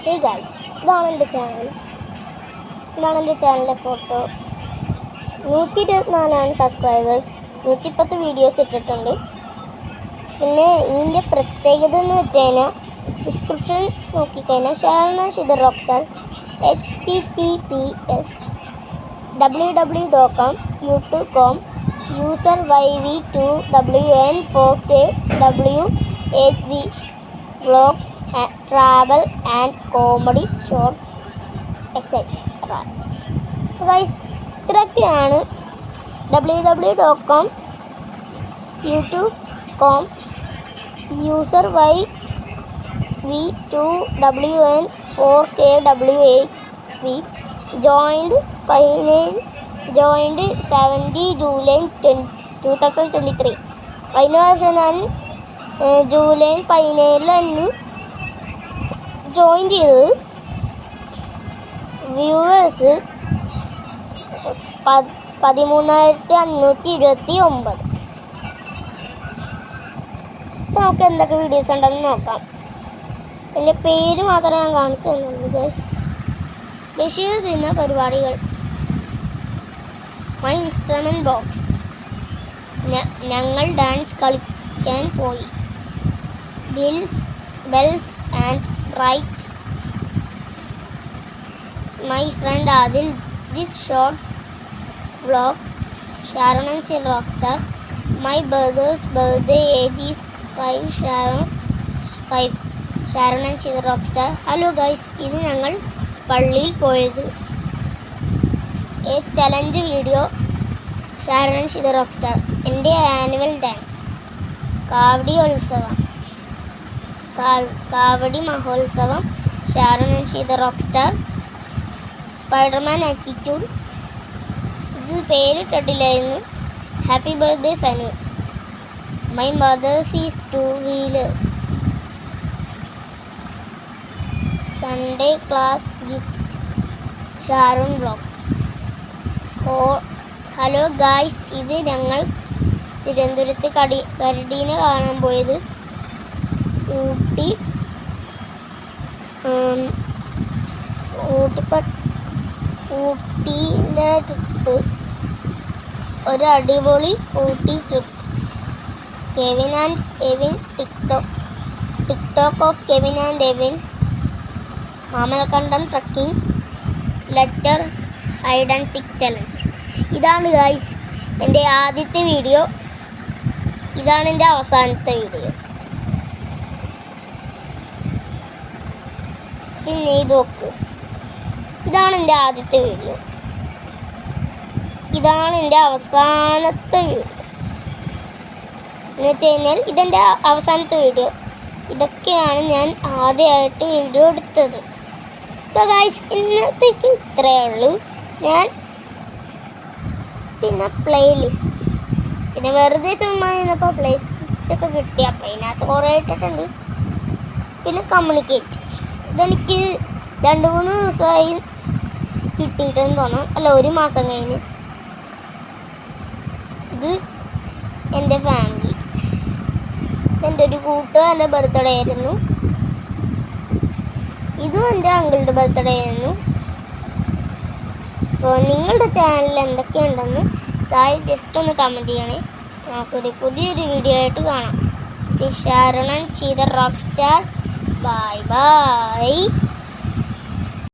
Hey guys, ഇതാണ് എൻ്റെ ചാനലിൻ്റെ ഫോട്ടോ. 124 സബ്സ്ക്രൈബേഴ്സ്, 110 വീഡിയോസ് ഇട്ടിട്ടുണ്ട്. പിന്നെ ഇതിൻ്റെ പ്രത്യേകത എന്ന് വെച്ച് കഴിഞ്ഞാൽ ഡിസ്ക്രിപ്ഷൻ നോക്കിക്കഴിഞ്ഞാൽ Sharon Shidar rockstar https://www.com youtube.com user YV2WN4KW8V vlogs, travel and comedy shorts, etc. Guys, ഇത്രയൊക്കെയാണ്. www.com youtube.com user YV2WN4KW8V joined 70 July 2023. കഴിഞ്ഞ വർഷം ഞാൻ ജൂലൈ 17 ജോയിൻ ചെയ്തത്. വ്യൂവേഴ്സ് 13,529. നമുക്ക് എന്തൊക്കെ വീഡിയോസ് ഉണ്ടെന്ന് നോക്കാം. എൻ്റെ പേര് മാത്രമേ ഞാൻ കാണിച്ചു തന്നുള്ളൂ ഗൈസ്. ബഷീർ തിന്ന പരിപാടികൾ, മൈ ഇൻസ്ട്രുമെൻറ്റ് ബോക്സ്, ഞങ്ങൾ ഡാൻസ് കളിക്കാൻ പോയി, bells and rights, my friend Adil, this short vlog, Sharon and Shidar rockstar, my brother's birthday age is 5, Sharon and Shidar rockstar. Hello guys, ഇത് ഞങ്ങൾ പള്ളിയിൽ പോയത്. A challenge video, Sharon and Shidar rockstar. എൻ്റെ annual dance, Kavadi മഹോത്സവം, Sharon and Shidar rockstar. Spiderman attitude, ഇത് പേരിട്ടിട്ടില്ലായിരുന്നു. Happy birthday Sanu, my mother's is 2-wheeler, Sunday class gift, Sharon vlogs. Hello guys, ഇത് ഞങ്ങൾ തിരുവനന്തപുരത്ത് കരടീനെ കാണാൻ പോയത്. ഊട്ടിയിലെ ട്രിപ്പ്, ഒരു അടിപൊളി Ooty trip. Kevin and Evin, TikTok of Kevin and Evin, Mamalakandam trekking, letter hide and സിക്ക് ചലഞ്ച്. ഇതാണ് ഗൈസ് എൻ്റെ ആദ്യത്തെ വീഡിയോ. ഇതാണ് എൻ്റെ അവസാനത്തെ വീഡിയോ. പിന്നെ ഇത് നോക്ക്, ഇതാണ് എൻ്റെ ആദ്യത്തെ വീഡിയോ, ഇതാണ് എൻ്റെ അവസാനത്തെ വീഡിയോ. എന്ന് വെച്ച് കഴിഞ്ഞാൽ ഇതെൻ്റെ അവസാനത്തെ വീഡിയോ. ഇതൊക്കെയാണ് ഞാൻ ആദ്യമായിട്ട് വീഡിയോ എടുത്തത്. അപ്പോൾ ഗൈസ്, ഇന്നത്തേക്ക് ഇത്രയേ ഉള്ളൂ. ഞാൻ പിന്നെ പ്ലേലിസ്റ്റ്, പിന്നെ വെറുതെ ചുമ്മാ ഇരുന്നപ്പോൾ പ്ലേലിസ്റ്റൊക്കെ കിട്ടി. അപ്പോൾ അതിനകത്ത് കുറേ ഇട്ടിട്ടുണ്ട്. പിന്നെ കമ്മ്യൂണിക്കേറ്റ്, ഇതെനിക്ക് 2-3 ദിവസമായി കിട്ടിയിട്ടെന്ന് തോന്നാം, അല്ല 1 മാസം കഴിഞ്ഞ്. ഇത് എൻ്റെ ഫാമിലി, എൻ്റെ ഒരു കൂട്ടുകാരൻ്റെ ബർത്ത്ഡേ ആയിരുന്നു. ഇതും എൻ്റെ അങ്കിളുടെ ബർത്ത്ഡേ ആയിരുന്നു. അപ്പോൾ നിങ്ങളുടെ ചാനലിൽ എന്തൊക്കെയുണ്ടെന്ന് താഴെ ജസ്റ്റ് ഒന്ന് കമൻറ്റ് ചെയ്യണേ. നമുക്കൊരു പുതിയൊരു വീഡിയോ ആയിട്ട് കാണാം. Sharon and Shidar rockstar. Bye by.